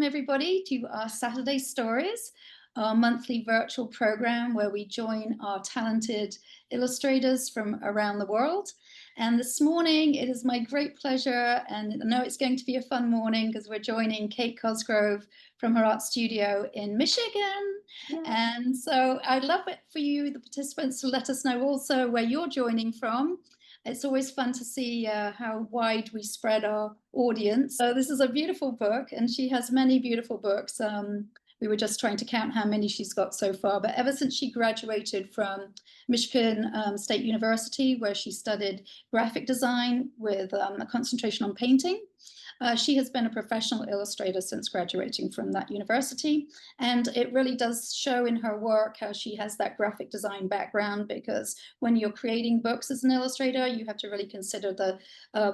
welcome everybody to our Saturday Stories, our monthly virtual program where we join our talented illustrators from around the world. And this morning it is my great pleasure, and I know it's going to be a fun morning because we're joining Kate Cosgrove from her art studio in Michigan. Yeah. And so I'd love it for you, the participants, to let us know also where you're joining from. It's always fun to see how wide we spread our audience. So this is a beautiful book, and she has many beautiful books. We were just trying to count how many she's got so far, but ever since she graduated from Michigan State University, where she studied graphic design with a concentration on painting, she has been a professional illustrator since graduating from that university, and it really does show in her work how she has that graphic design background, because when you're creating books as an illustrator, you have to really consider the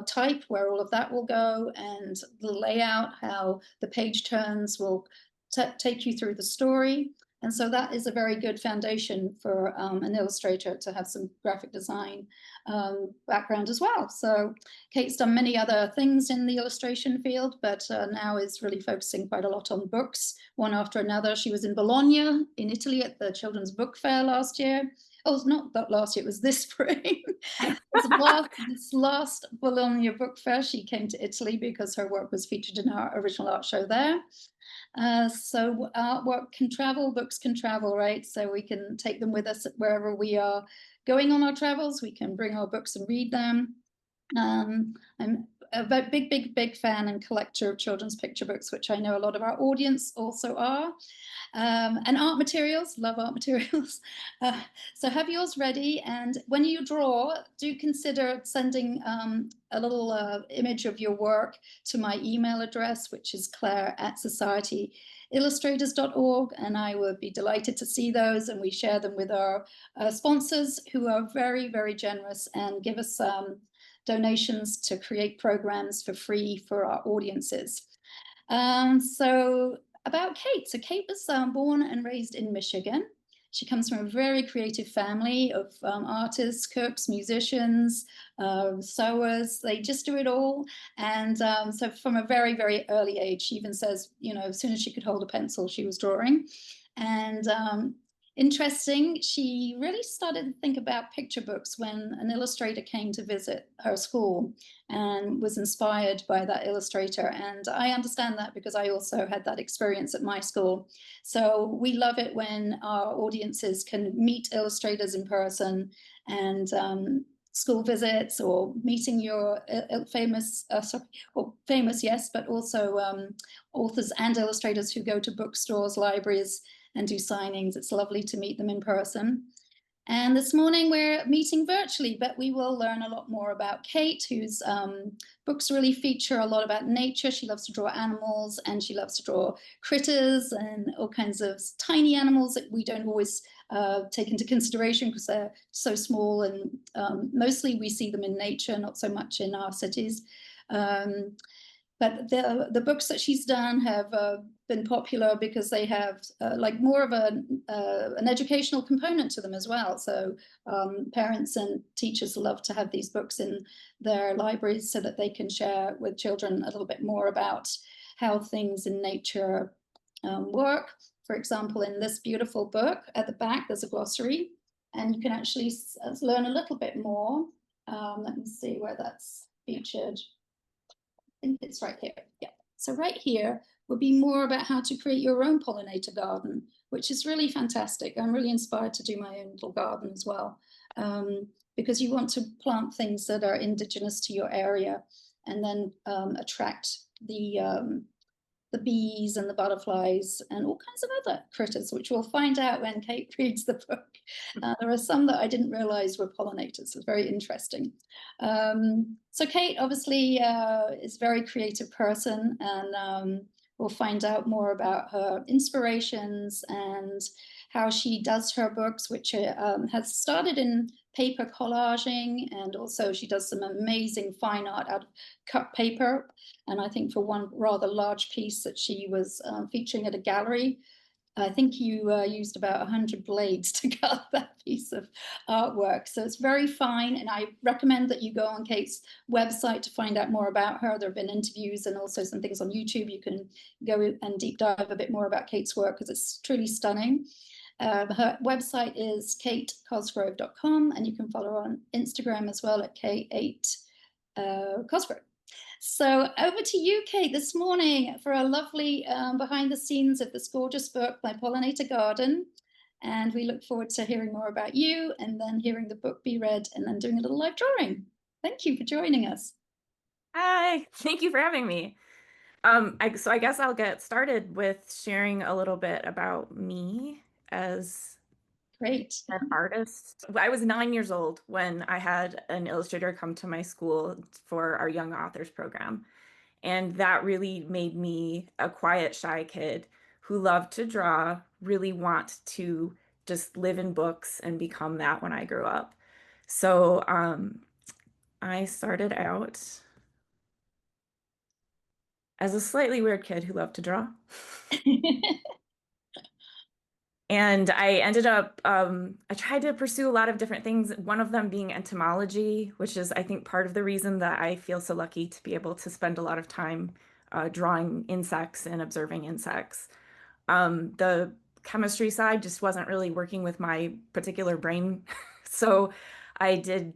type, where all of that will go, and the layout, how the page turns will take you through the story. And so that is a very good foundation for an illustrator to have some graphic design background as well. So Kate's done many other things in the illustration field, but now is really focusing quite a lot on books, one after another. She was in Bologna in Italy at the Children's Book Fair last year. Oh, it's not that last year, it was this spring. This last Bologna Book Fair, she came to Italy because her work was featured in our original art show there. So artwork can travel, books can travel, right? So we can take them with us wherever we are going on our travels. We can bring our books and read them. I'm a big fan and collector of children's picture books, which I know a lot of our audience also are. And art materials, love art materials. So have yours ready, and when you draw, do consider sending a little image of your work to my email address, which is claire@societyillustrators.org, and I would be delighted to see those, and we share them with our sponsors, who are very, very generous and give us donations to create programs for free for our audiences. So about Kate. So Kate was born and raised in Michigan. She comes from a very creative family of artists, cooks, musicians, sewers. They just do it all. And so from a very, very early age, she even says, you know, as soon as she could hold a pencil, she was drawing. And interesting, she really started to think about picture books when an illustrator came to visit her school and was inspired by that illustrator. And I understand that because I also had that experience at my school. So we love it when our audiences can meet illustrators in person, and school visits or meeting your famous, yes, but also authors and illustrators who go to bookstores, libraries, and do signings. It's lovely to meet them in person. And this morning we're meeting virtually, but we will learn a lot more about Kate, whose books really feature a lot about nature. She loves to draw animals, and she loves to draw critters and all kinds of tiny animals that we don't always take into consideration because they're so small, and mostly we see them in nature, not so much in our cities. But the books that she's done have been popular because they have like more of an educational component to them as well. So parents and teachers love to have these books in their libraries so that they can share with children a little bit more about how things in nature work. For example, in this beautiful book at the back, there's a glossary, and you can actually learn a little bit more. Let me see where that's featured. I think it's right here. Yeah. So right here would be more about how to create your own pollinator garden, which is really fantastic. I'm really inspired to do my own little garden as well, because you want to plant things that are indigenous to your area, and then attract the bees and the butterflies and all kinds of other critters, which we'll find out when Kate reads the book. There are some that I didn't realize were pollinators. It's very interesting. So Kate obviously is a very creative person, and we'll find out more about her inspirations and how she does her books, which has started in paper collaging, and also she does some amazing fine art out of cut paper. And I think for one rather large piece that she was featuring at a gallery I think you used about 100 blades to cut that piece of artwork. So it's very fine. And I recommend that you go on Kate's website to find out more about her. There have been interviews and also some things on YouTube. You can go and deep dive a bit more about Kate's work because it's truly stunning. Her website is katecosgrove.com, and you can follow her on Instagram as well at K8 Cosgrove. So over to you, Kate, this morning for a lovely behind the scenes of this gorgeous book, My Pollinator Garden. And we look forward to hearing more about you and then hearing the book be read and then doing a little live drawing. Thank you for joining us. Hi, thank you for having me. So I guess I'll get started with sharing a little bit about me as Great. an artist. I was 9 years old when I had an illustrator come to my school for our young authors program. And that really made me a quiet, shy kid who loved to draw, really want to just live in books and become that when I grew up. So I started out as a slightly weird kid who loved to draw. And I ended up, I tried to pursue a lot of different things, one of them being entomology, which is, I think, part of the reason that I feel so lucky to be able to spend a lot of time drawing insects and observing insects. The chemistry side just wasn't really working with my particular brain. So I did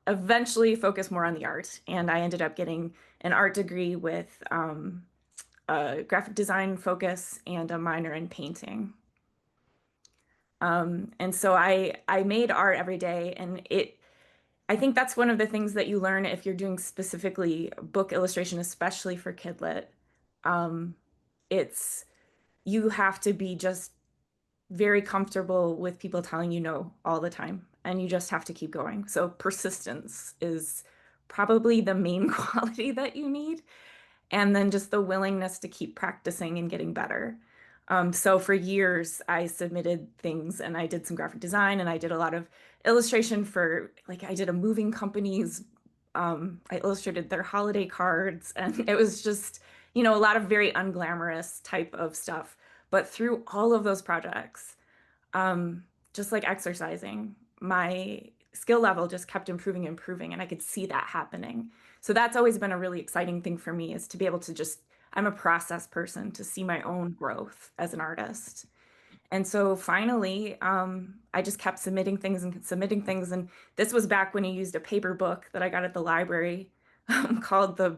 eventually focus more on the art, and I ended up getting an art degree with a graphic design focus and a minor in painting. And so I made art every day, and I think that's one of the things that you learn if you're doing specifically book illustration, especially for Kidlit. Um, it's you have to be just very comfortable with people telling you no all the time, and you just have to keep going. So persistence is probably the main quality that you need, and then just the willingness to keep practicing and getting better. So for years, I submitted things and I did some graphic design and I did a lot of illustration for, like, I did a moving company's, I illustrated their holiday cards, and it was just, a lot of very unglamorous type of stuff. But through all of those projects, just like exercising, my skill level just kept improving and improving, and I could see that happening. So that's always been a really exciting thing for me, is to be able to just, I'm a process person, to see my own growth as an artist. And so finally, I just kept submitting things and submitting things. And this was back when you used a paper book that I got at the library called I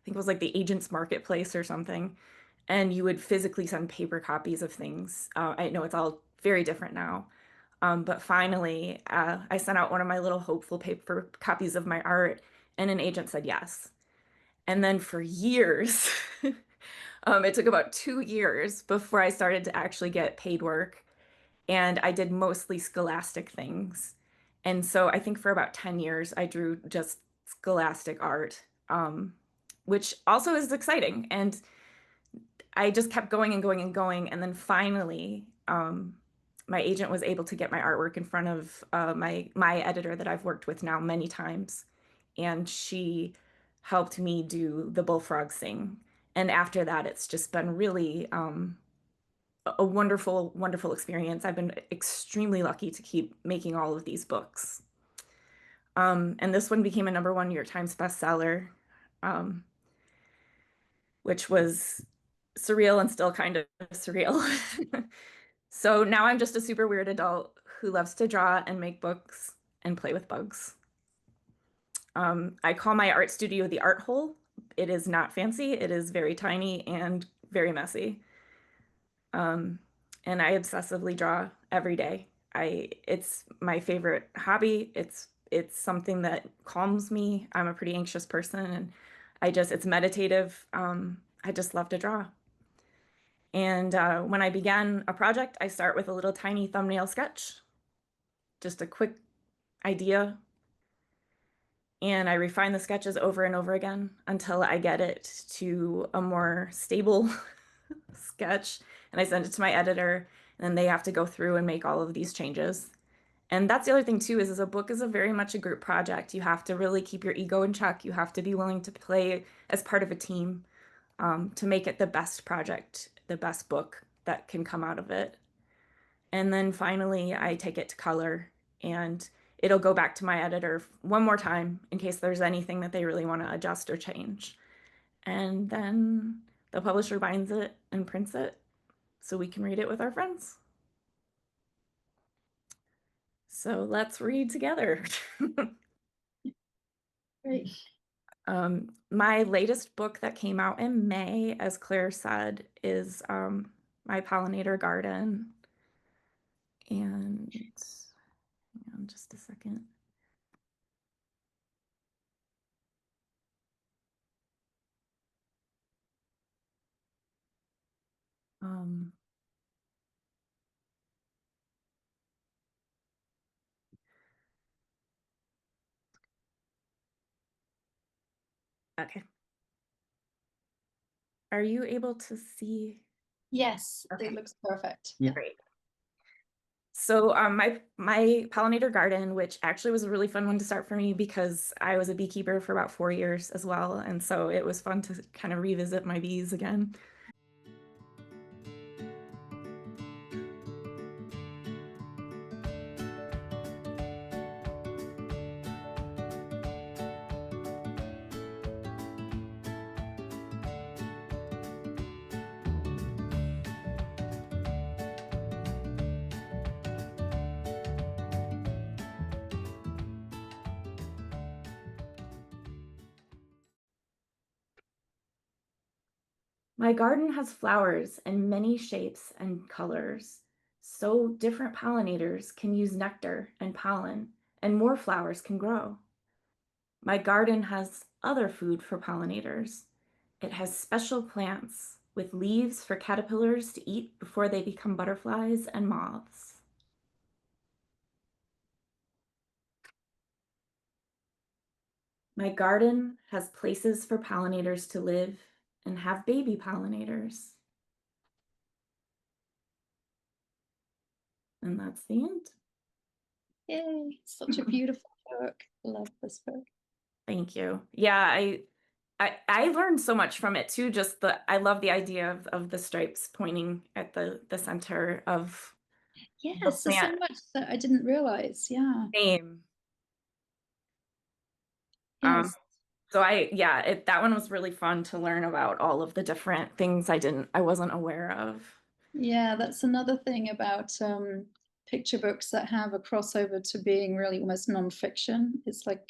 think it was like the Agent's Marketplace or something. And you would physically send paper copies of things. I know it's all very different now. But finally, I sent out one of my little hopeful paper copies of my art, and an agent said yes. And then for years, it took about 2 years before I started to actually get paid work. And I did mostly scholastic things. And so I think for about 10 years, I drew just scholastic art, which also is exciting. And I just kept going and going and going. And then finally, my agent was able to get my artwork in front of my editor that I've worked with now many times. And she helped me do the bullfrog sing. And after that, it's just been really a wonderful, wonderful experience. I've been extremely lucky to keep making all of these books. And this one became a #1 New York Times bestseller, um, which was surreal and still kind of surreal. So now I'm just a super weird adult who loves to draw and make books and play with bugs. I call my art studio the art hole. It is not fancy. It is very tiny and very messy. Um, and I obsessively draw every day. It's my favorite hobby. It's something that calms me. I'm a pretty anxious person, and it's meditative. I just love to draw. And when I began a project, I start with a little tiny thumbnail sketch, just a quick idea, and I refine the sketches over and over again until I get it to a more stable sketch, and I send it to my editor, and then they have to go through and make all of these changes. And that's the other thing too, is a book is a very much a group project. You have to really keep your ego in check. You have to be willing to play as part of a team, to make it the best project, the best book that can come out of it. And then finally, I take it to color and it'll go back to my editor one more time in case there's anything that they really want to adjust or change. And then the publisher binds it and prints it so we can read it with our friends. So let's read together. Great. My latest book that came out in May, as Claire said, is My Pollinator Garden. And hang on just a second. Um, okay. Are you able to see? Yes, it Okay, looks perfect. Yeah. great. So my pollinator garden, which actually was a really fun one to start for me because I was a beekeeper for about 4 years as well, and so it was fun to kind of revisit my bees again. My garden has flowers in many shapes and colors, so different pollinators can use nectar and pollen, and more flowers can grow. My garden has other food for pollinators. It has special plants with leaves for caterpillars to eat before they become butterflies and moths. My garden has places for pollinators to live and have baby pollinators. And that's the end. Yay, such a beautiful book. Love this book. Thank you. Yeah, I learned so much from it too. Just I love the idea of the stripes pointing at the center of the Yes, there's so plant much that I didn't realize. Yeah. name. Um, Yes. so yeah, that one was really fun to learn about all of the different things I wasn't aware of. Yeah, that's another thing about picture books that have a crossover to being really almost nonfiction. It's like,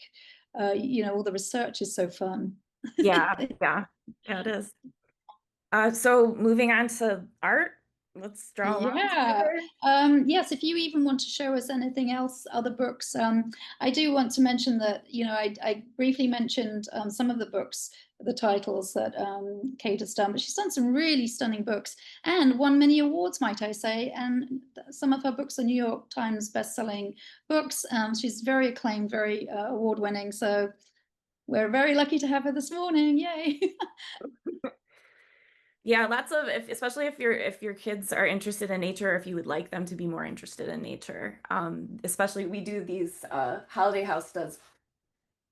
all the research is so fun. Yeah, yeah, yeah, it is. So moving on to art, let's draw a line Yeah. together. Yes, if you even want to show us anything else, other books, I do want to mention that, I briefly mentioned some of the books, the titles that Kate has done, but she's done some really stunning books and won many awards, might I say. And some of her books are New York Times bestselling books. She's very acclaimed, very award winning. So we're very lucky to have her this morning. Yay. Yeah, lots of especially if your kids are interested in nature, if you would like them to be more interested in nature. Especially we do these Holiday House does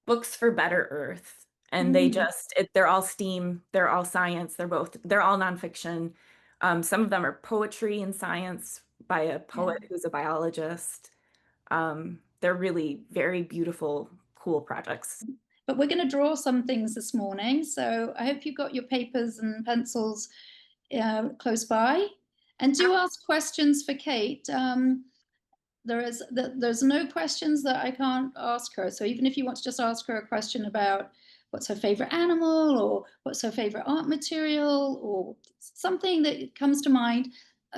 books for Better Earth, and Mm, they're all STEAM, they're all science, they're all nonfiction. Some of them are poetry and science by a yeah. poet who's a biologist. They're really very beautiful, cool projects. But we're going to draw some things this morning. So I hope you've got your papers and pencils close by. And do ask questions for Kate. There's no questions that I can't ask her. So even if you want to just ask her a question about what's her favorite animal or what's her favorite art material or something that comes to mind,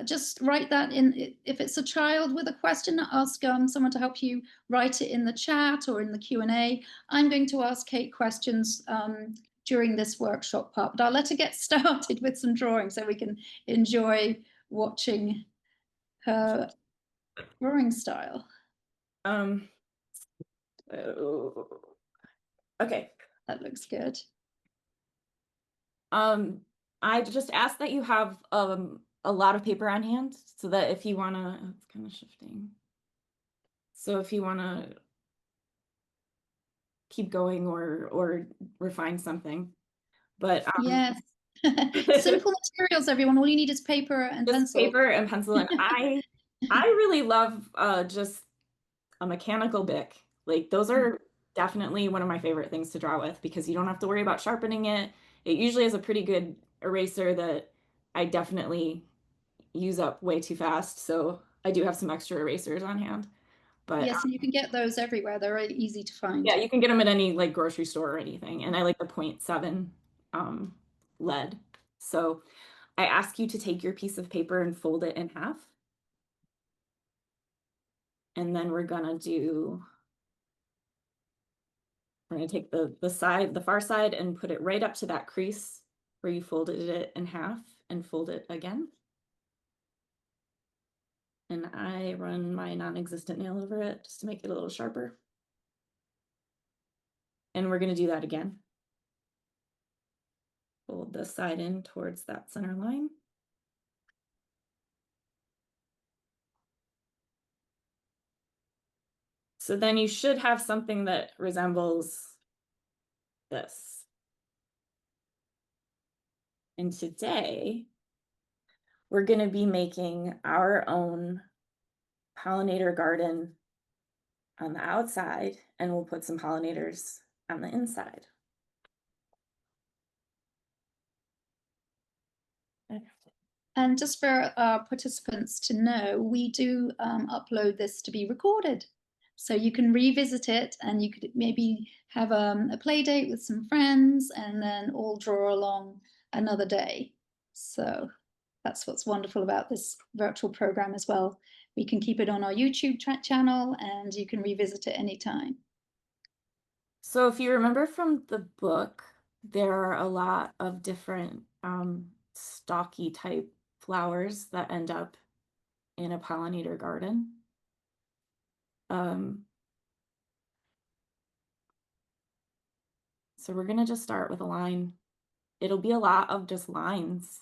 just write that in. If it's a child with a question, ask someone to help you write it in the chat or in the Q&A. I'm going to ask Kate questions during this workshop part, but I'll let her get started with some drawing so we can enjoy watching her drawing style. Um, oh, okay. That looks good. Um, I just ask that you have a lot of paper on hand so that if you wanna, it's kind of shifting. So if you wanna keep going or refine something. But Yes. Simple materials, everyone. All you need is paper and Just pencil. paper and pencil. And I really love just a mechanical Bic. Like those are definitely one of my favorite things to draw with because you don't have to worry about sharpening it. It usually has a pretty good eraser that I definitely use up way too fast. So I do have some extra erasers on hand. But Yes, and you can get those everywhere. They're really easy to find. yeah, you can get them at any like grocery store or anything. And I like the .7 um, lead. So I ask you to take your piece of paper and fold it in half. And then we're gonna take the far side and put it right up to that crease where you folded it in half and fold it again. And I run my non-existent nail over it just to make it a little sharper. And we're gonna do that again. Fold the side in towards that center line. So then you should have something that resembles this. And today we're going to be making our own pollinator garden on the outside, and we'll put some pollinators on the inside. And just for our participants to know, we do upload this to be recorded. So you can revisit it and you could maybe have a play date with some friends and then all draw along another day. So that's what's wonderful about this virtual program as well. We can keep it on our YouTube channel and you can revisit it anytime. So if you remember from the book, there are a lot of different stalky type flowers that end up in a pollinator garden. Um, so we're gonna just start with a line. It'll be a lot of just lines.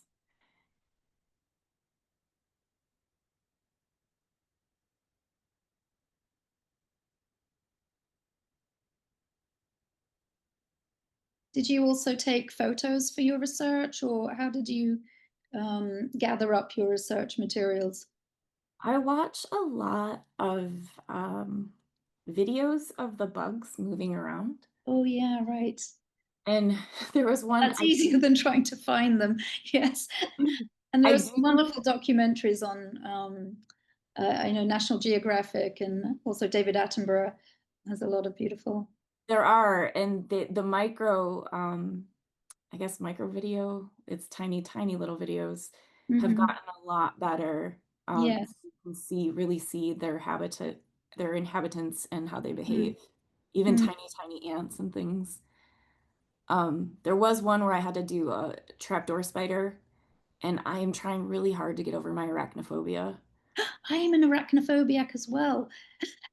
Did you also take photos for your research, or how did you gather up your research materials? I watch a lot of videos of the bugs moving around. Oh, yeah, right. And there was one That's easier than trying to find them. Yes. And there I are some do wonderful documentaries on, I know National Geographic and also David Attenborough has a lot of beautiful. there are and the micro I guess micro video, it's tiny, tiny little videos have Mhm. gotten a lot better. Yes. You can really see their habitat, their inhabitants and how they Mm. behave, even Mm. tiny, tiny ants and things. There was one where I had to do a trapdoor spider, and I am trying really hard to get over my arachnophobia. I am an arachnophobiac as well.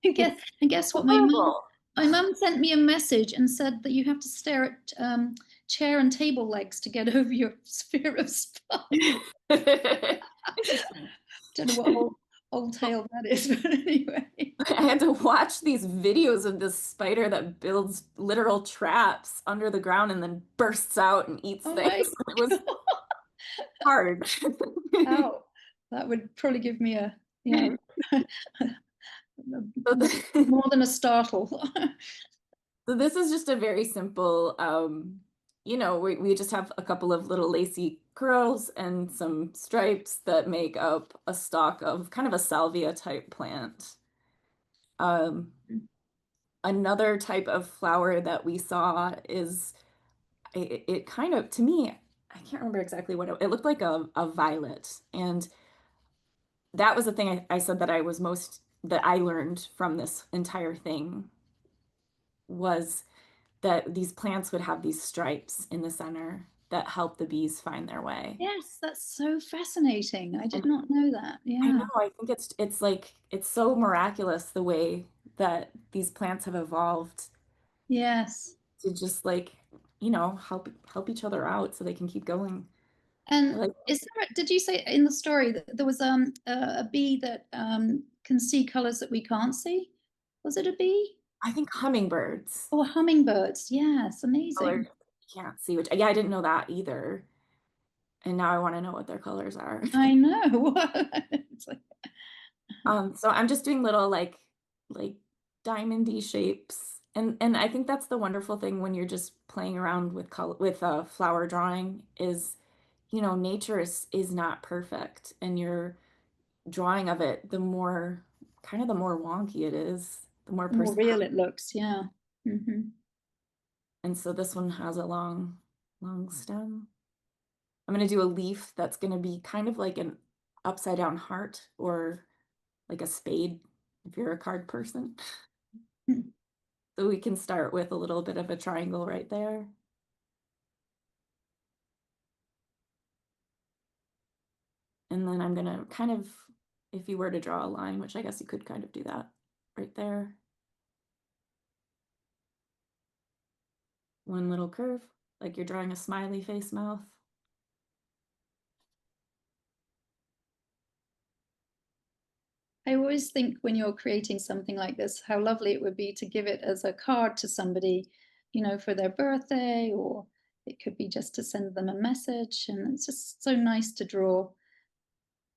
And guess, It's and guess what? horrible. My mum sent me a message and said that you have to stare at chair and table legs to get over your sphere of spine. Interesting. Don't know what old tale that is, but anyway. I had to watch these videos of this spider that builds literal traps under the ground and then bursts out and eats Oh things. my It was God. hard. Ow. That would probably give me a, yeah, So, more than a startle. so this is just a very simple, we just have a couple of little lacy curls and some stripes that make up a stalk of kind of a salvia type plant. Um, Another type of flower that we saw is it kind of, to me, I can't remember exactly what it looked like a violet. And that was the thing I said that that I learned from this entire thing was that these plants would have these stripes in the center that help the bees find their way. Yes, that's so fascinating. I And did not know that. I Yeah. know, I think it's like it's so miraculous the way that these plants have evolved Yes. to just help each other out so they can keep going. I And like did you say in the story that there was a bee that can see colors that we can't see? Was it a bee? I think hummingbirds Oh, hummingbirds. Yes, colors amazing. you can't see, which yeah, I didn't know that either. and now I want to know what their colors are. I know. It's like, So I'm just doing little like diamondy shapes. And I think that's the wonderful thing when you're just playing around with color with flower drawing is, nature is not perfect, and your drawing of it, the more wonky it is, the more the more person. real it looks. Yeah. And so this one has a long stem. I'm gonna do a leaf that's gonna be kind of like an upside down heart, or like a spade if you're a card person. So we can start with a little bit of a triangle right there. And then I'm gonna kind of, if you were to draw a line, which I guess you could kind of do that right there, one little curve, like you're drawing a smiley face mouth. I always think when you're creating something like this, how lovely it would be to give it as a card to somebody, for their birthday, or it could be just to send them a message. And it's just so nice to draw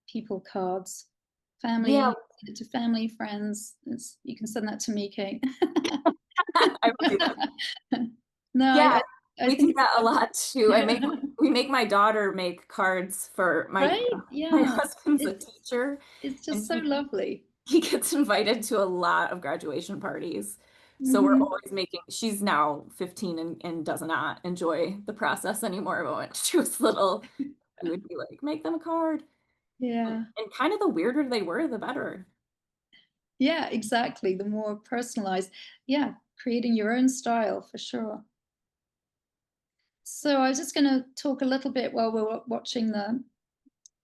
people cards. Yeah, Family, send it to family, friends. You can send that to me, Kate. I will do that. No, Yeah, I we do think that a lot too. it's We make my daughter make cards for right. my Yeah, husband's a it's teacher, it's and just so lovely. he gets invited to a lot of graduation parties. So we're Hmm. always making, she's now 15 and does not enjoy the process anymore. But when she was little, we would be like, make them a card. Yeah. And kind of the weirder they were, the better. Yeah, exactly. The more personalized, yeah, creating your own style for sure. So I was just going to talk a little bit while we're watching the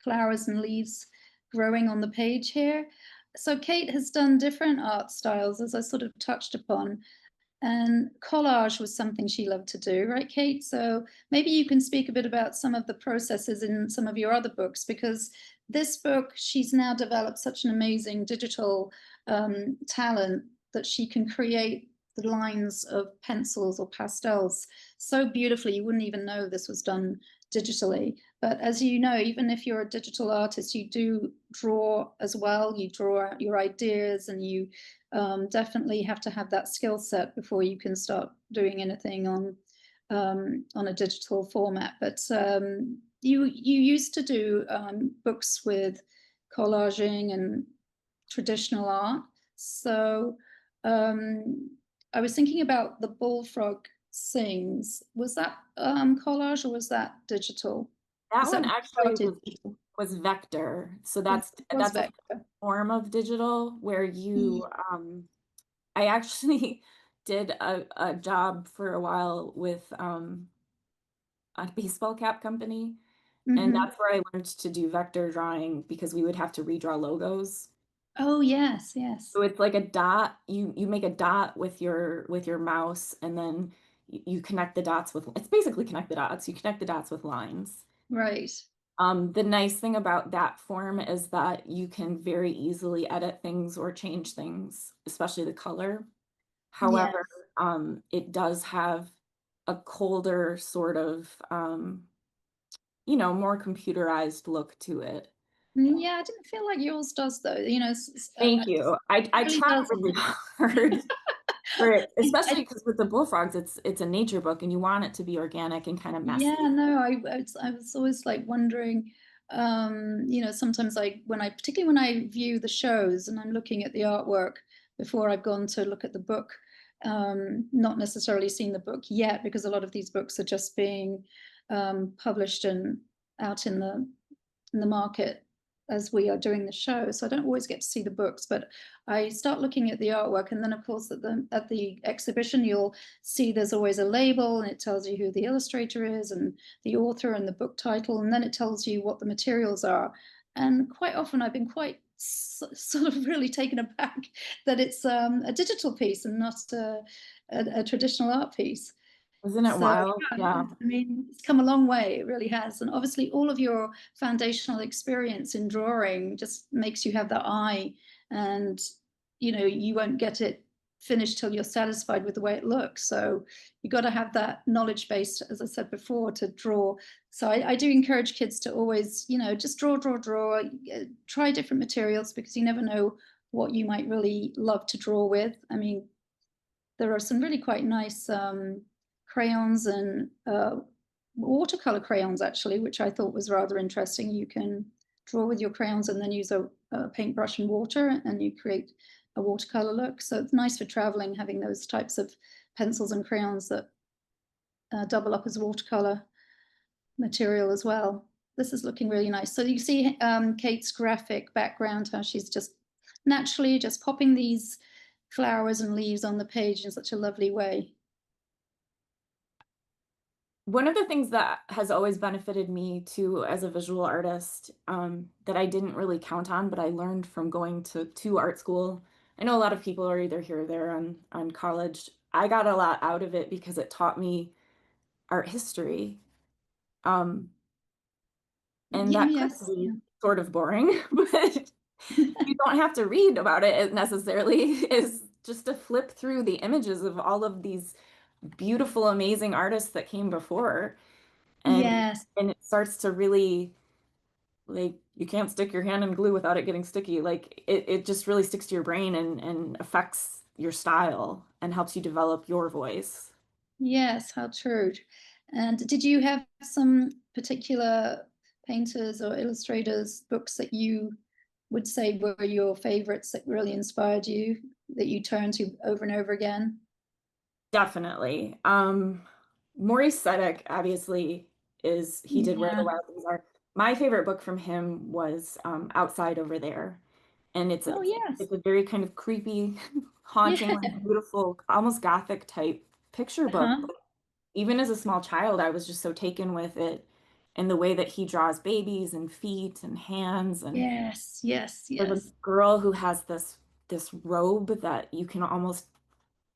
flowers and leaves growing on the page here. So Kate has done different art styles, as I sort of touched upon. And collage was something she loved to do, right, Kate? So maybe you can speak a bit about some of the processes in some of your other books, because this book, she's now developed such an amazing digital talent that she can create the lines of pencils or pastels so beautifully you wouldn't even know this was done digitally. But as you know, even if you're a digital artist, you do draw as well. You draw out your ideas, and you definitely have to have that skill set before you can start doing anything on a digital format. But you used to do books with collaging and traditional art. So I was thinking about the bullfrog sings. Was that collage or was that digital? That Is that one when you actually started digital? was vector. So It was that's a vector. form of digital where Mm. I actually did a job for a while with a baseball cap company. And Hmm. that's where I learned to do vector drawing because we would have to redraw logos. Oh yes, yes. So it's like a dot. You make a dot with your mouse, and then you connect the dots with. It's basically connect the dots. You connect the dots with lines. Right. The nice thing about that form is that you can very easily edit things or change things, especially the color. Yeah. However, it does have a colder sort of, more computerized look to it. Yeah, I didn't feel like yours does though. Thank you. I It really try really doesn't. hard for it, I especially because with the bullfrogs, it's a nature book and you want it to be organic and kind of Yeah, messy. no, I was always like wondering, sometimes particularly when I view the shows and I'm looking at the artwork before I've gone to look at the book, not necessarily seen the book yet, because a lot of these books are just being published and out in the market as we are doing the show. So I don't always get to see the books, but I start looking at the artwork. And then of course at the exhibition, you'll see there's always a label and it tells you who the illustrator is and the author and the book title. And then it tells you what the materials are. And quite often I've been quite sort of really taken aback that it's a digital piece and not a traditional art piece. Isn't it So, wild? yeah, Yeah. I mean, it's come a long way. It really has. And obviously, all of your foundational experience in drawing just makes you have that eye, and you won't get it finish till you're satisfied with the way it looks. So you've got to have that knowledge base, as I said before, to draw. So I do encourage kids to always, just draw, try different materials, because you never know what you might really love to draw with. I mean, there are some really quite nice crayons and watercolor crayons, actually, which I thought was rather interesting. You can draw with your crayons and then use a paintbrush and water, and you create a watercolor look. So it's nice for traveling, having those types of pencils and crayons that double up as watercolor material as well. This is looking really nice. So you see Kate's graphic background, how she's just naturally just popping these flowers and leaves on the page in such a lovely way. One of the things that has always benefited me too as a visual artist, that I didn't really count on, but I learned from going to art school. I know a lot of people are either here or there on college. I got a lot out of it because it taught me art history. Um, and Yeah, that could yes. be sort of boring, but you don't have to read about it necessarily. Is just to flip through the images of all of these beautiful, amazing artists that came before. And Yes. and it starts to really, like, you can't stick your hand in glue without it getting sticky. Like it just really sticks to your brain and affects your style and helps you develop your voice. Yes, how true. And did you have some particular painters or illustrators books that you would say were your favorites, that really inspired you, that you turn to over and over again? Definitely. Maurice Sedek obviously is he did Where the Yeah. Wild Things Are. My favorite book from him was Outside Over There. And Oh, yes. it's a very kind of creepy, haunting, Yeah. like beautiful, almost gothic type picture book. Uh-huh. But even as a small child, I was just so taken with it and the way that he draws babies and feet and hands. And Yes, yes, there's a yes. girl who has this robe that you can almost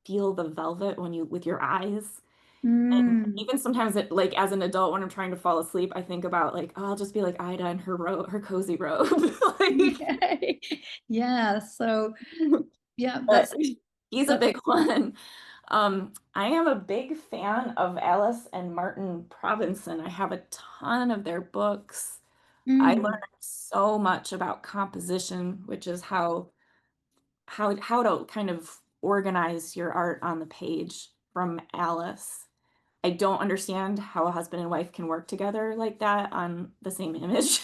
feel the velvet when you with your eyes. And Mm. even sometimes it, like as an adult when I'm trying to fall asleep, I think about like, oh, I'll just be like Ida in her robe, her cozy robe. Like, Okay. Yeah, so yeah, but that's he's a so. big one. I am a big fan of Alice and Martin Provenson. I have a ton of their books. I learned Mm. so much about composition, which is how to kind of organize your art on the page from Alice. I don't understand how a husband and wife can work together like that on the same image.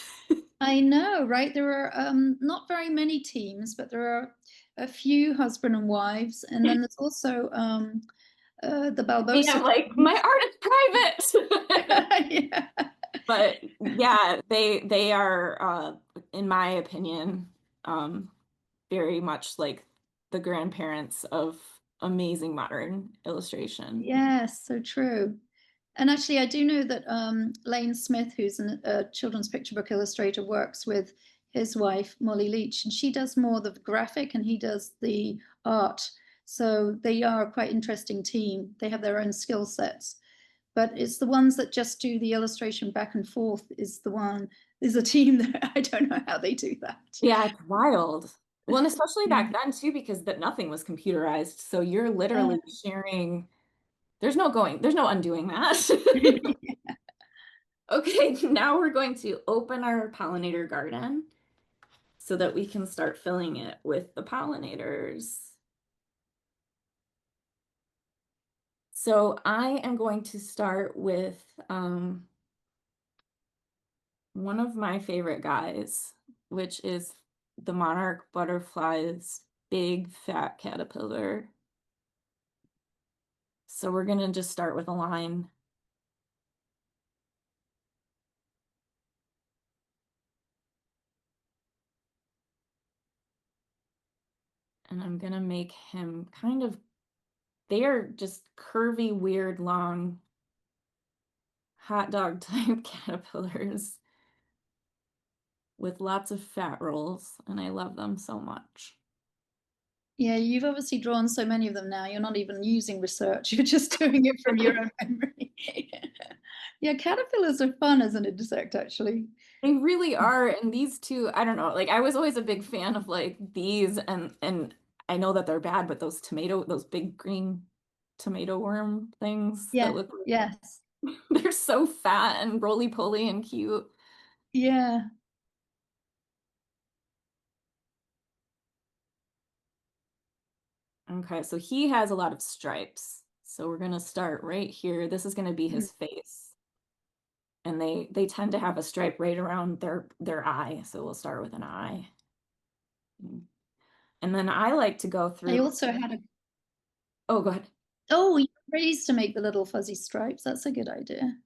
I know, right? There are not very many teams, but there are a few husband and wives, and then there's also the Me, Balbosa I'm like, my twins. art is private. Yeah. But yeah, they are, in my opinion, very much like the grandparents of amazing modern illustration. Yes, so true. And actually, I do know that Lane Smith, who's a children's picture book illustrator, works with his wife, Molly Leach, and she does more the graphic and he does the art. So they are a quite interesting team. They have their own skill sets. But it's the ones that just do the illustration back and forth is a team that I don't know how they do that. Yeah, it's wild. Well, and especially back then too, because that nothing was computerized. So you're Yeah. literally sharing, there's no undoing that. Okay, now we're going to open our pollinator garden so that we can start filling it with the pollinators. So I am going to start with one of my favorite guys, which is the monarch butterfly's big fat caterpillar. So we're going to just start with a line. And I'm going to make him kind of, they are just curvy, weird, long hot dog type caterpillars with lots of fat rolls, and I love them so much. Yeah, you've obviously drawn so many of them now. You're not even using research. You're just doing it from your own memory. Yeah, caterpillars are fun as an insect, actually. They really are, and these two, I don't know, like I was always a big fan of like bees and I know that they're bad, but those big green tomato worm things that Yeah. look Yes. they're so fat and roly-poly and cute. Yeah. Okay, so he has a lot of stripes. So we're gonna start right here. This is gonna be Mm. his face. And they tend to have a stripe right around their eye. So we'll start with an eye. And then I like to go I through. also had a Oh, go ahead. Oh, you raised to make the little fuzzy stripes. That's a good idea. I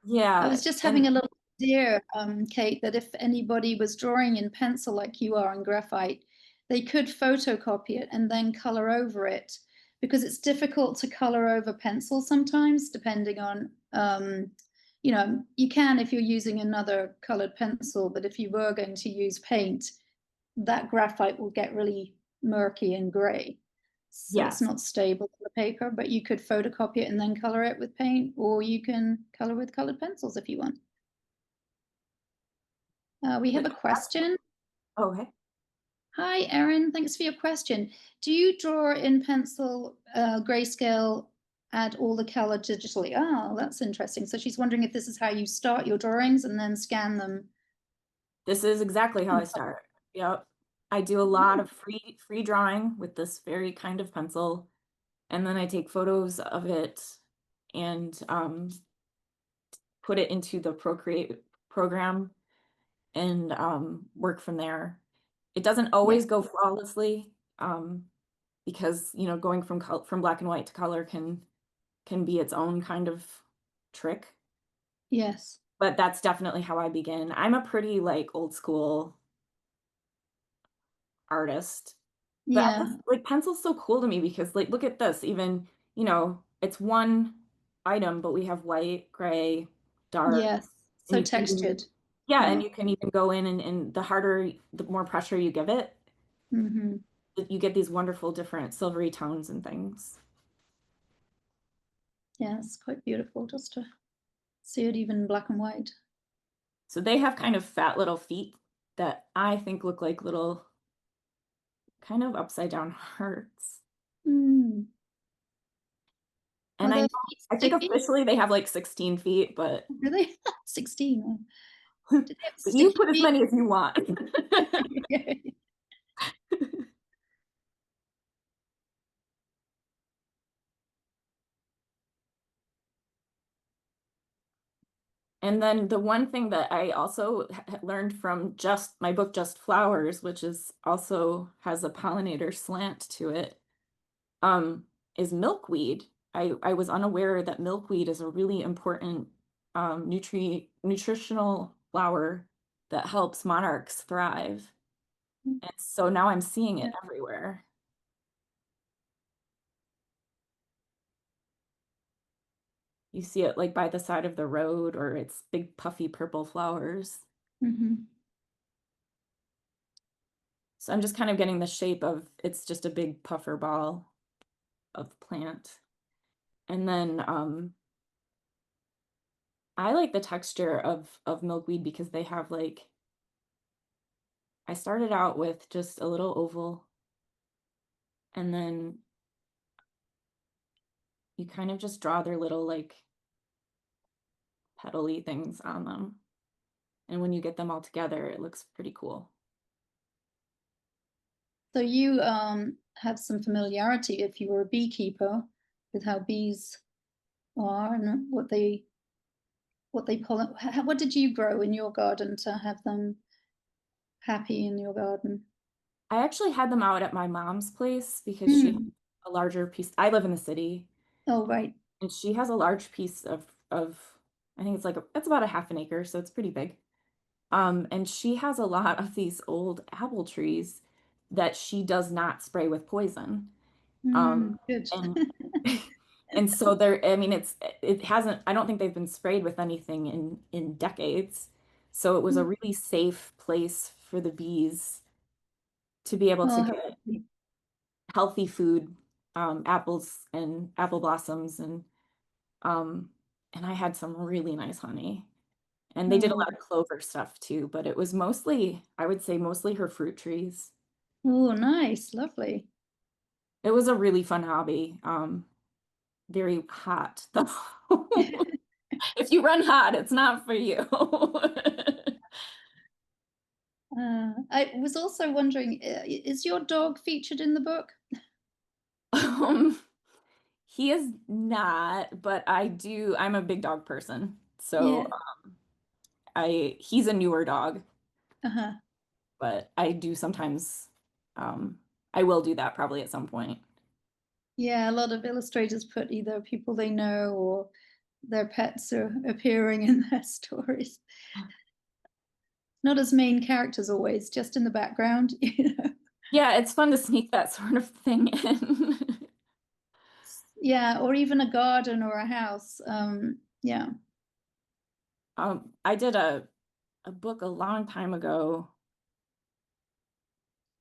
Yeah, was just having and a little idea, Kate, that if anybody was drawing in pencil like you are in graphite, they could photocopy it and then color over it because it's difficult to color over pencil sometimes, depending on, you can if you're using another colored pencil, but if you were going to use paint, that graphite will get really murky and gray. So it's yes, not stable on the paper, but you could photocopy it and then color it with paint, or you can color with colored pencils if you want. We have but a question. oh, okay. Hi, Erin. Thanks for your question. Do you draw in pencil, grayscale, add all the color digitally? Oh, that's interesting. So she's wondering if this is how you start your drawings and then scan them. This is exactly how I start. Yep. I do a lot of free drawing with this very kind of pencil, and then I take photos of it and put it into the Procreate program and work from there. It doesn't Yeah. always go flawlessly because going from black and white to color can be its own kind of trick. Yes. But that's definitely how I begin. I'm a pretty like old school artist. But I Yeah. just like pencil's so cool to me because like look at this, even, it's one item, but we have white, gray, dark, Yes. and So you can even textured. yeah, Yeah. and you can even go in and the more pressure you give it, Hmm. you get these wonderful different silvery tones and things. Yeah, it's quite beautiful just to see it even in black and white. So they have kind of fat little feet that I think look like little kind of upside down hearts. Mm. Are And their feet I think sticky? officially they have like 16 feet, but Really? 16. Oh. but Do they have you sticky put as feet? many as you want. Okay. And then the one thing that I also learned from just my book, Just Flowers, which is also has a pollinator slant to it, is milkweed. I was unaware that milkweed is a really important nutritional flower that helps monarchs thrive. And so now I'm seeing Yeah. it everywhere. You see it like by the side of the road, or it's big puffy purple flowers. Hmm. So I'm just kind of getting the shape of it's just a big puffer ball of plant. And then I like the texture of milkweed because they have like I started out with just a little oval, and then you kind of just draw their little like petally things on them. And when you get them all together, it looks pretty cool. So you have some familiarity if you were a beekeeper with how bees are and what they pull. What did you grow in your garden to have them happy in your garden? I actually had them out at my mom's place because she has Mm. a larger piece. I live in the city, Oh, right. and she has a large piece of I think it's about a half an acre, so it's pretty big. And she has a lot of these old apple trees that she does not spray with poison. Mm, good. And and so I mean, it hasn't, I don't think they've been sprayed with anything in decades. So it was a really safe place for the bees to be able to Oh, how get lovely. healthy food, apples and apple blossoms um and I had some really nice honey. And they did a Oh, lot of clover stuff too, but it was mostly, I would say mostly her fruit trees. oh, nice, lovely. It was a really fun hobby. Very hot though. If you run hot, it's not for you. I was also wondering, is your dog featured in the book? Um, he is not, but I'm a big dog person. Yeah. So he's a newer dog, Uh-huh. but I do sometimes, I will do that probably at some point. Yeah, a lot of illustrators put either people they know or their pets are appearing in their stories. Not as main characters always, just in the background, you know. Yeah, it's fun to sneak that sort of thing in. Yeah, or even a garden or a house. Yeah. I did a book a long time ago,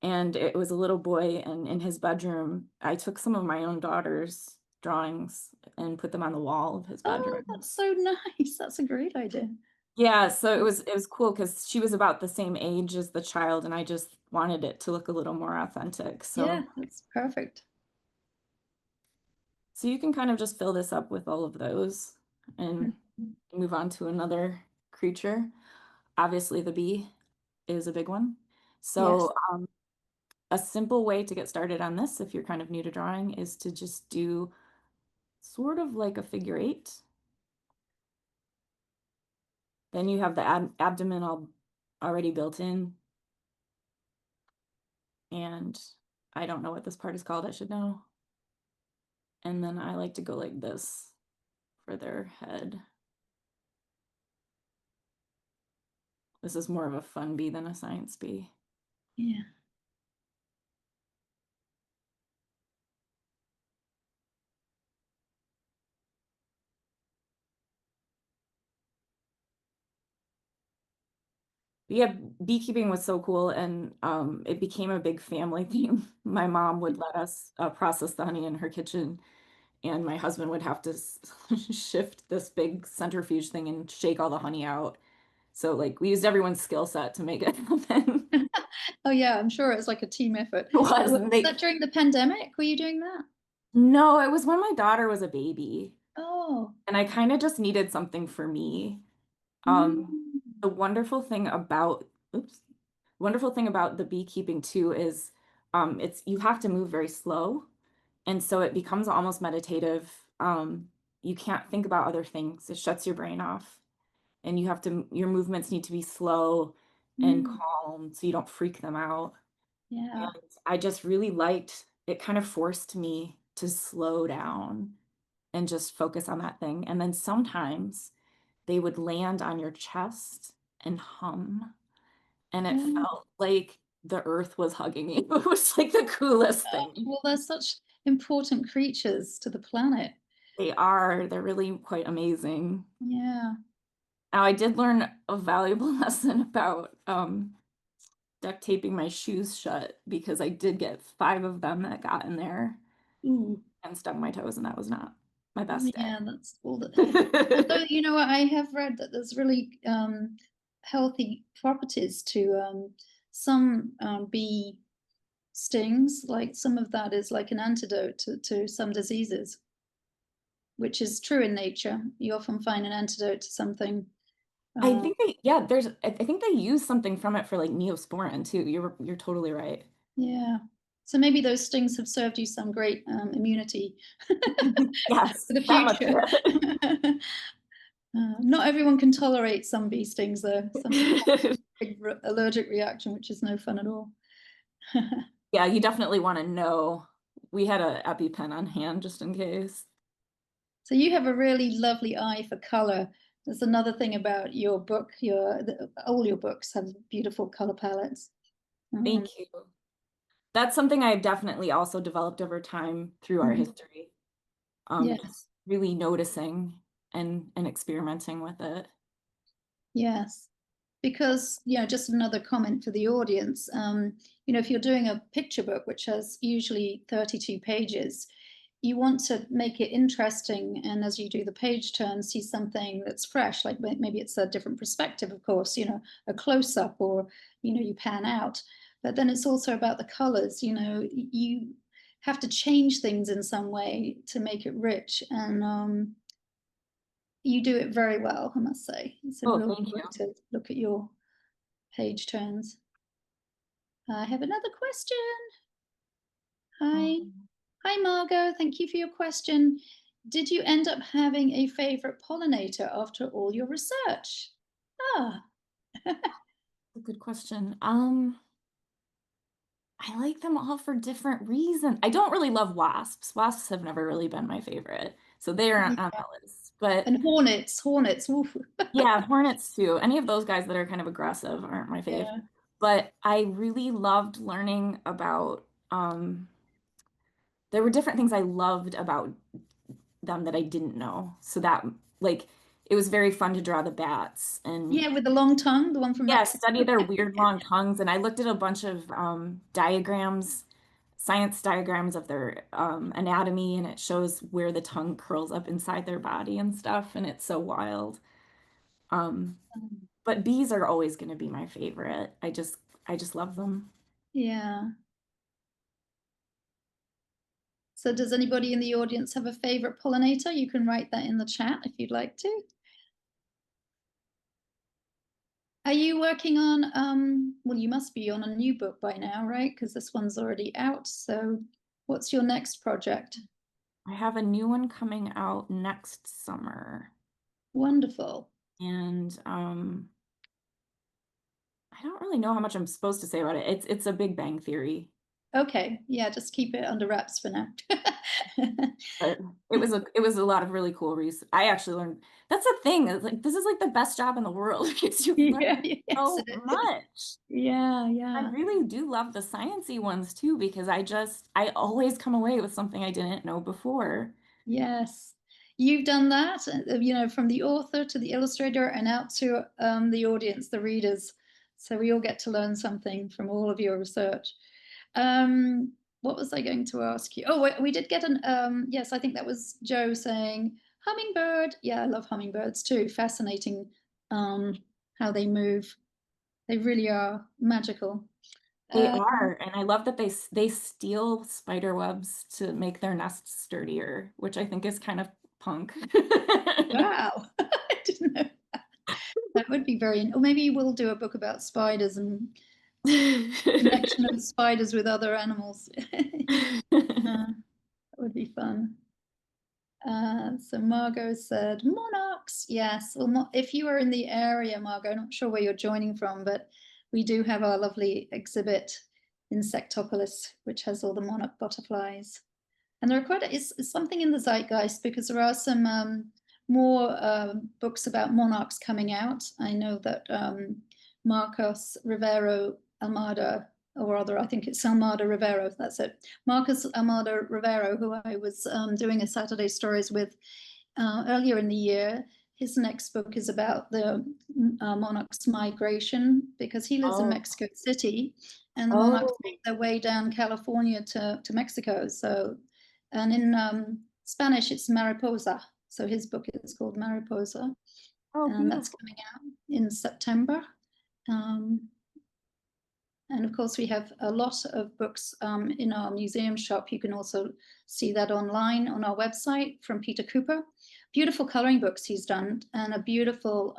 and it was a little boy, and in his bedroom, I took some of my own daughter's drawings and put them on the wall of his Oh, bedroom. that's so nice. That's a great idea. Yeah, so it was cool because she was about the same age as the child, and I just wanted it to look a little more authentic. Yeah, So that's perfect. so you can kind of just fill this up with all of those and Mhm. move on to another creature. Obviously, the bee is a big one. Yes. So a simple way to get started on this, if you're kind of new to drawing, is to just do sort of like a figure eight. Then you have the abdomen all already built in. And I don't know what this part is called. I should know. And then I like to go like this for their head. This is more of a fun bee than a science bee. Yeah. But yeah, beekeeping was so cool, and it became a big family thing. My mom would let us process the honey in her kitchen, and my husband would have to shift this big centrifuge thing and shake all the honey out. So like we used everyone's skill set to make it happen. Oh yeah, I'm sure it's like a team effort. It was, Was and that during the pandemic? Were you doing that? no, it was when my daughter was a baby, Oh. and I kind of just needed something for me. Um, Mm. the wonderful thing about, oops, wonderful thing about the beekeeping too is it's you have to move very slow, and so it becomes almost meditative. You can't think about other things. It shuts your brain off, and your movements need to be slow and Mm. calm so you don't freak them out. Yeah. And I just really liked it, kind of forced me to slow down and just focus on that thing. And then sometimes they would land on your chest and hum, and it Oh, felt like the earth was hugging you. It was like the coolest gosh. thing. Well, they're such important creatures to the planet. They're really quite amazing. Yeah. Now, I did learn a valuable lesson about duct taping my shoes shut because I did get 5 of them that got in there Ooh. and stung my toes, and that was not my best Yeah, that's all that. day. Although, I have read that there's really healthy properties to some bee stings. Like some of that is like an antidote to some diseases, which is true in nature. You often find an antidote to something. I Uh, think I think they use something from it for like Neosporin too. You're totally right. yeah. So maybe those stings have served you some great immunity for Yes, the that much future. good. Not everyone can tolerate some bee stings, though. Some people have a big allergic reaction, which is no fun at all. Yeah, you definitely want to know. We had a EpiPen on hand just in case. So you have a really lovely eye for color. There's another thing about your book. All your books have beautiful color palettes. Mm, Thank you. That's something I've definitely also developed over time through our mhm. history. Just Yes, really noticing and experimenting with it. yes. Because, just another comment for the audience. If you're doing a picture book, which has usually 32 pages, you want to make it interesting. And as you do the page turn, see something that's fresh, like maybe it's a different perspective, of course, a close up or, you pan out. But then it's also about the colors, you have to change things in some way to make it rich. And you do it very well, I must say. It's a Oh, real thank joy you. to look at your page turns. I have another question. Hi. Um, Hi, Margot. Thank you for your question. Did you end up having a favorite pollinator after all your research? Ah, a good question. I like them all for different reasons. I don't really love wasps. Wasps have never really been my favorite, so they aren't on yeah. that list. But And hornets. Oof. yeah, hornets too. Any of those guys that are kind of aggressive aren't my fave. Yeah. But I really loved learning about there were different things I loved about them that I didn't know. So that like it was very fun to draw the bats and Yeah, with the long tongue, the one from yeah, Mexico. study their weird long tongues. And I looked at a bunch of diagrams, science diagrams of their anatomy, and it shows where the tongue curls up inside their body and stuff. And it's so wild. Um, but bees are always going to be my favorite. I just love them. Yeah. So does anybody in the audience have a favorite pollinator? You can write that in the chat if you'd like to. Are you working on, well, you must be on a new book by now, right? Because this one's already out. So what's your next project? I have a new one coming out next summer. Wonderful. And I don't really know how much I'm supposed to say about it. It's a Big Bang Theory. Okay. Yeah, just keep it under wraps for now. But it was a lot of really cool research. I actually learned that's the thing. It's like this is like the best job in the world because you Yeah, learn yes, so it is. much. Yeah, I yeah. really do love the sciencey ones too because I always come away with something I didn't know before. Yes. You've done that, from the author to the illustrator and out to the audience, the readers. So we all get to learn something from all of your research. What was I going to ask you? Oh, we did get yes, I think that was Joe saying hummingbird. Yeah, I love hummingbirds too. Fascinating um, how they move. They really are magical. They Uh, are, and I love that they steal spider webs to make their nests sturdier, which I think is kind of punk. wow. I didn't know. That would be very, or maybe we'll do a book about spiders and connection of spiders with other animals. That would be fun. So Margot said monarchs. Yes. Well, if you are in the area, Margot, I'm not sure where you're joining from, but we do have our lovely exhibit Insectopolis, which has all the monarch butterflies. And there are it's something in the zeitgeist because there are some more books about monarchs coming out. I know that Marcos Rivero Almada, or rather, I think it's Almada Rivero, that's it. Marcos Almada Rivero, who I was doing a Saturday Stories with earlier in the year. His next book is about the monarch's migration because he lives in Oh, Mexico City and the monarchs oh, make their way down California to Mexico. So, and in Spanish, it's Mariposa. So his book is called Mariposa, oh, and that's beautiful. coming out in September. Um, and of course, we have a lot of books in our museum shop. You can also see that online on our website from Peter Cooper. Beautiful coloring books he's done, and a beautiful,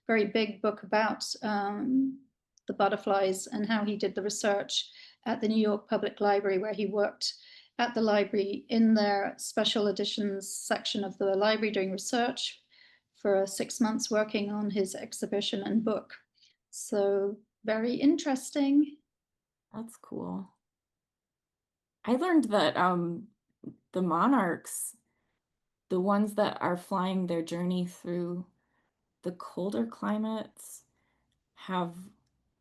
very big book about the butterflies and how he did the research at the New York Public Library, where he worked at the library in their special editions section of the library doing research for 6 months working on his exhibition and book. So very interesting. That's cool. I learned that the monarchs, the ones that are flying their journey through the colder climates, have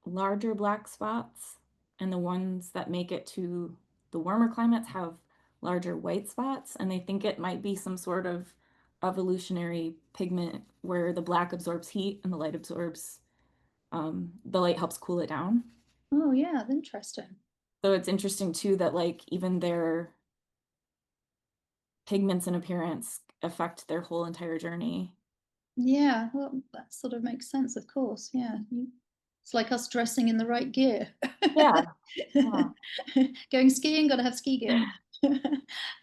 larger black spots, and the ones that make it to the warmer climates have larger white spots. And they think it might be some sort of evolutionary pigment where the black absorbs heat and the light absorbs, the light helps cool it down. Oh yeah, interesting. So it's interesting too that like even their pigments and appearance affect their whole entire journey. Yeah, well, that sort of makes sense, of course. Yeah. It's like us dressing in the right gear. Yeah, yeah. Going skiing, got to have ski gear.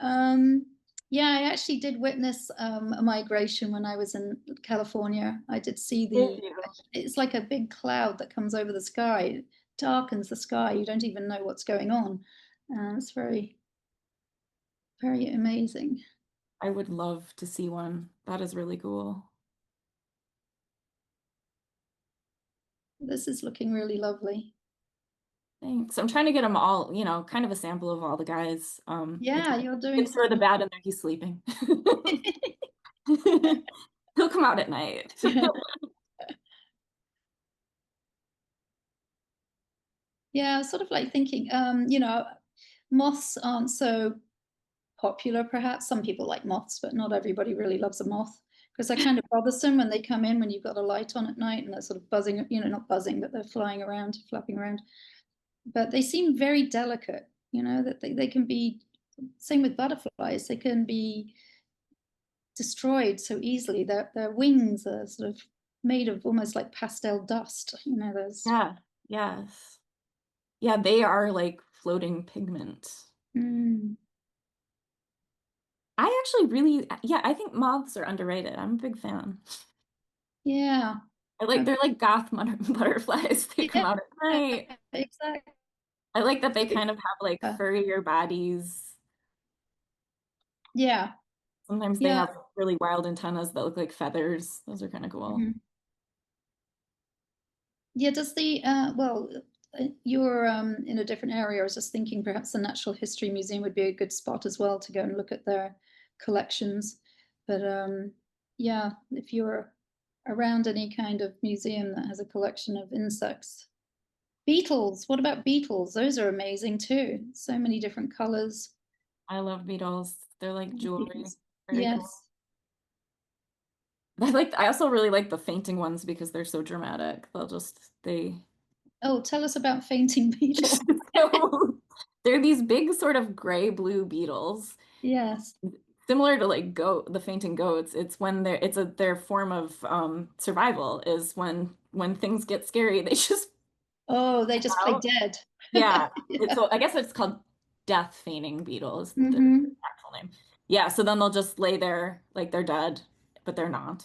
um, yeah, I actually did witness a migration when I was in California. I did see Did you? it's like a big cloud that comes over the sky, it darkens the sky. You don't even know what's going on. It's very, very amazing. I would love to see one. That is really cool. This is looking really lovely. Thanks. I'm trying to get them all, kind of a sample of all the guys. Yeah, you're doing It's for the something. bad in there. He's sleeping. He'll come out at night. Yeah, I was sort of like thinking, moths aren't so popular, perhaps. Some people like moths, but not everybody really loves a moth because they're kind of bothersome when they come in when you've got a light on at night and they're sort of buzzing, not buzzing, but they're flying around, flapping around. But they seem very delicate, that they can be, same with butterflies, they can be destroyed so easily. Their wings are sort of made of almost like pastel dust, there's. Yeah, yes. Yeah, they are like floating pigment. Mm, I actually really, yeah, I think moths are underrated. I'm a big fan. yeah. They're like goth butterflies. They come Yeah, out at night. exactly. I like that they kind of have like furrier bodies. Yeah, Sometimes they yeah. have really wild antennas that look like feathers. Those are kind of cool. Mhm. Yeah, does you're in a different area. I was just thinking perhaps the Natural History Museum would be a good spot as well to go and look at their collections. But yeah, if you're around any kind of museum that has a collection of insects. Beetles, what about beetles? Those are amazing too. So many different colors. I love beetles. They're like jewelry. Beetles. Very cool. Yes. I also really like the fainting ones because they're so dramatic. They Oh, tell us about fainting beetles. so they're these big sort of gray blue beetles, Yes. similar to like the fainting goats. It's when their form of survival is when things get scary, they just Oh, they just play out. dead. Yeah. Yeah. So I guess it's called death feigning beetle is the Hmm. actual name. Yeah, so then they'll just lay there like they're dead, but they're not.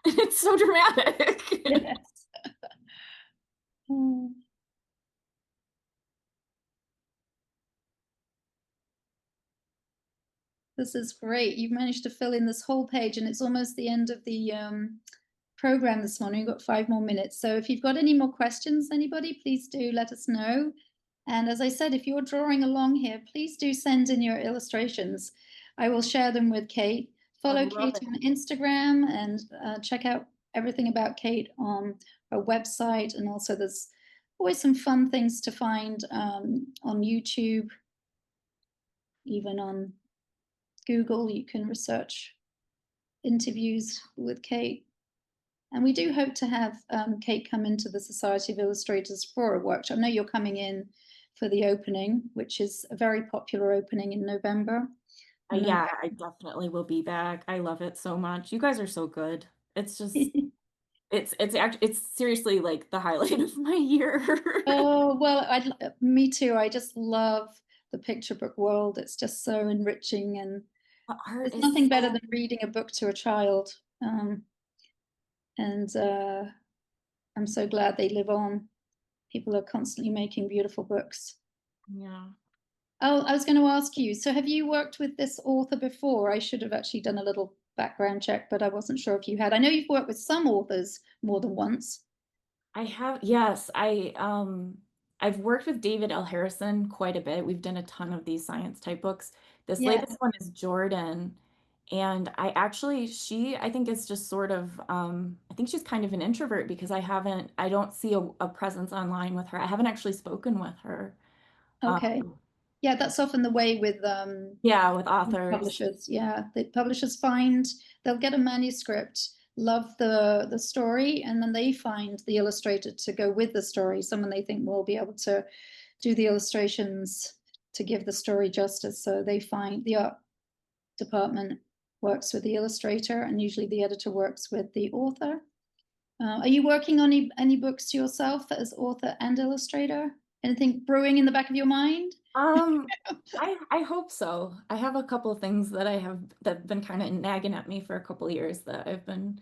It's so dramatic. Yes. Mm. This is great. You've managed to fill in this whole page, and it's almost the end of the program this morning. We've got 5 more minutes. So if you've got any more questions, anybody, please do let us know. And as I said, if you're drawing along here, please do send in your illustrations. I will share them with Kate. I would Follow love Kate it. on Instagram and check out everything about Kate on her website. And also, there's always some fun things to find on YouTube, even on Google. You can research interviews with Kate. And we do hope to have Kate come into the Society of Illustrators for a workshop. I know you're coming in for the opening, which is a very popular opening in November. And then Yeah, I definitely will be back. I love it so much. You guys are so good. It's just it's seriously like the highlight of my year. oh well, me too. I just love the picture book world. It's just so enriching, and The art there's is nothing better so, than reading a book to a child. And I'm so glad they live on. People are constantly making beautiful books. yeah. Oh, I was going to ask you, so have you worked with this author before? I should have actually done a little background check, but I wasn't sure if you had. I know you've worked with some authors more than once. I have, yes, I've worked with David L. Harrison quite a bit. We've done a ton of these science type books. This latest Yes. one is Jordan. And I think is just sort of, I think she's kind of an introvert because I don't see a presence online with her. I haven't actually spoken with her. Okay. Um, Yeah, that's often the way with yeah, with authors. publishers. Yeah, the publishers find they'll get a manuscript, love the story, and then they find the illustrator to go with the story, someone they think will be able to do the illustrations to give the story justice. So they find the art department works with the illustrator, and usually the editor works with the author. Are you working on any books yourself as author and illustrator? Anything brewing in the back of your mind? Um, I hope so. I have a couple of things that I have that have been kind of nagging at me for a couple of years that I've been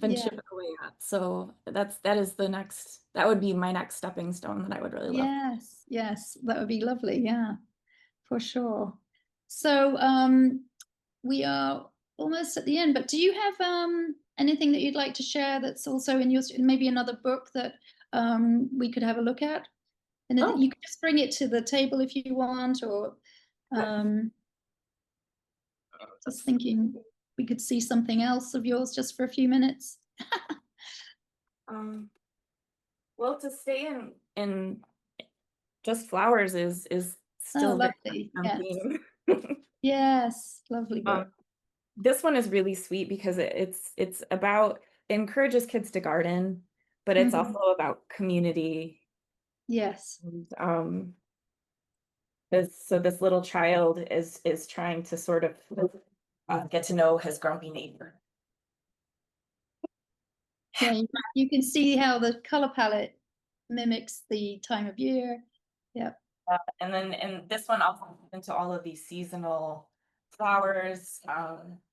Yeah. chipping away at. So that is the next that would be my next stepping stone that I would really love. Yes. Yes. That would be lovely. Yeah, for sure. So we are almost at the end, but do you have anything that you'd like to share that's also in your maybe another book that we could have a look at? And Oh, you can just bring it to the table if you want, or um, just let's see. thinking we could see something else of yours just for a few minutes. Um, well, to stay in just flowers is Oh, still very much lovely. on Yes. theme. Yes. Lovely book. Um, this one is really sweet because it's about it encourages kids to garden, but it's Mhm. also about community. Yes. And, this little child is trying to sort of get to know his grumpy neighbor. Yeah, you can see how the color palette mimics the time of year. Yeah. And this one also goes into all of these seasonal flowers.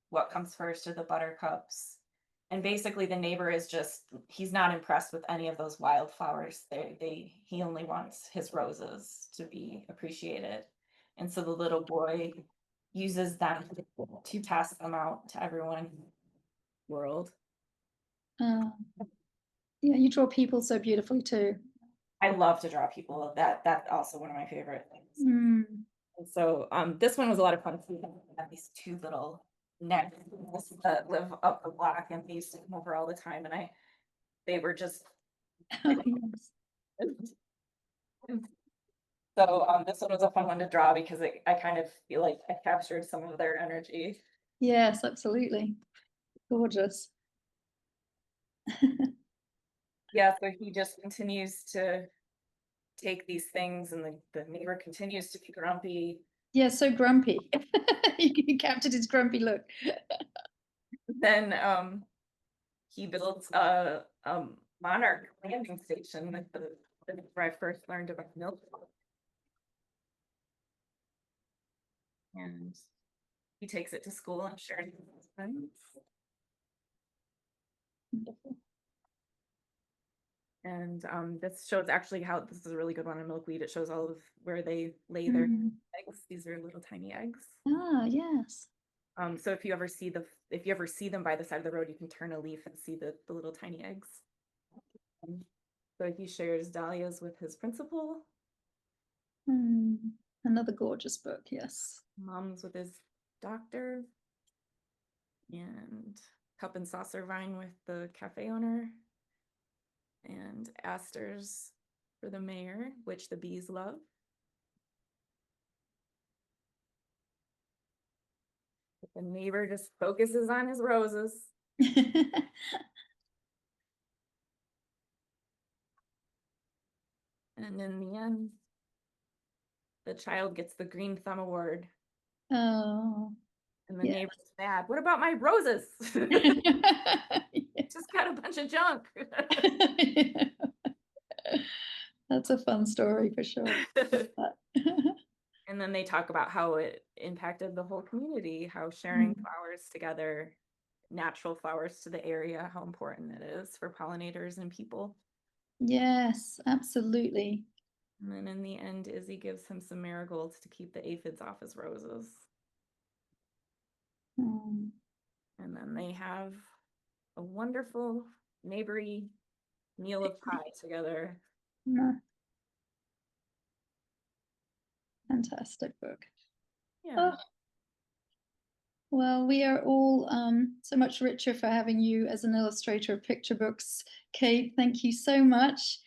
What comes first are the buttercups. And basically the neighbor is just he's not impressed with any of those wildflowers. He only wants his roses to be appreciated. And so the little boy uses them to pass them out to everyone in the world. Uh, yeah, you draw people so beautifully too. I love to draw people. That's also one of my favorite things. Mm. And so this one was a lot of fun too. I have these two little nets that live up the block, and they used to come over all the time, and they were just Oh, yes. so this one was a fun one to draw because I kind of feel like I captured some of their energy. Yes, absolutely. Gorgeous. Yeah, so he just continues to take these things, and the neighbor continues to be grumpy. Yeah, so grumpy. You captured his grumpy look. Then he builds a monarch landing station where I first learned about milk. And he takes it to school and shares it with his friends. Wonderful. And this shows actually how this is a really good one on milkweed. It shows all of where they lay their Mm. eggs. These are little tiny eggs. Ah, yes. So if you ever see them by the side of the road, you can turn a leaf and see the little tiny eggs. So he shares dahlias with his principal, Mm. Another gorgeous book, yes. mom's with his doctor, and cup and saucer vine with the cafe owner, and asters for the mayor, which the bees love. But the neighbor just focuses on his roses. And in the end, the child gets the Green Thumb Award. Oh, And the yeah. neighbor's mad. What about my roses? Just got a bunch of junk. That's a fun story for sure. And then they talk about how it impacted the whole community, how sharing Mm. flowers together, natural flowers to the area, how important it is for pollinators and people. Yes, absolutely. And then in the end, Izzy gives him some marigolds to keep the aphids off his roses. Mm. And then they have a wonderful neighbory meal of pie together. Yeah, fantastic book. Yeah. Oh, well, we are all so much richer for having you as an illustrator of picture books. Kate, thank you so much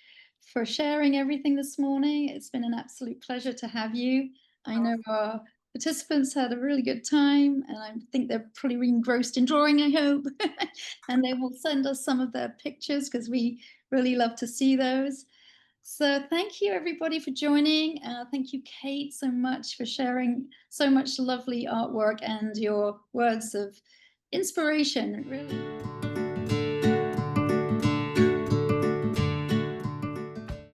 for sharing everything this morning. It's been an absolute pleasure to have you. I know our participants had a really good time, and I think they're pretty engrossed in drawing, I hope. And they will send us some of their pictures because we really love to see those. So thank you everybody for joining. Thank you, Kate, so much for sharing so much lovely artwork and your words of inspiration. Really.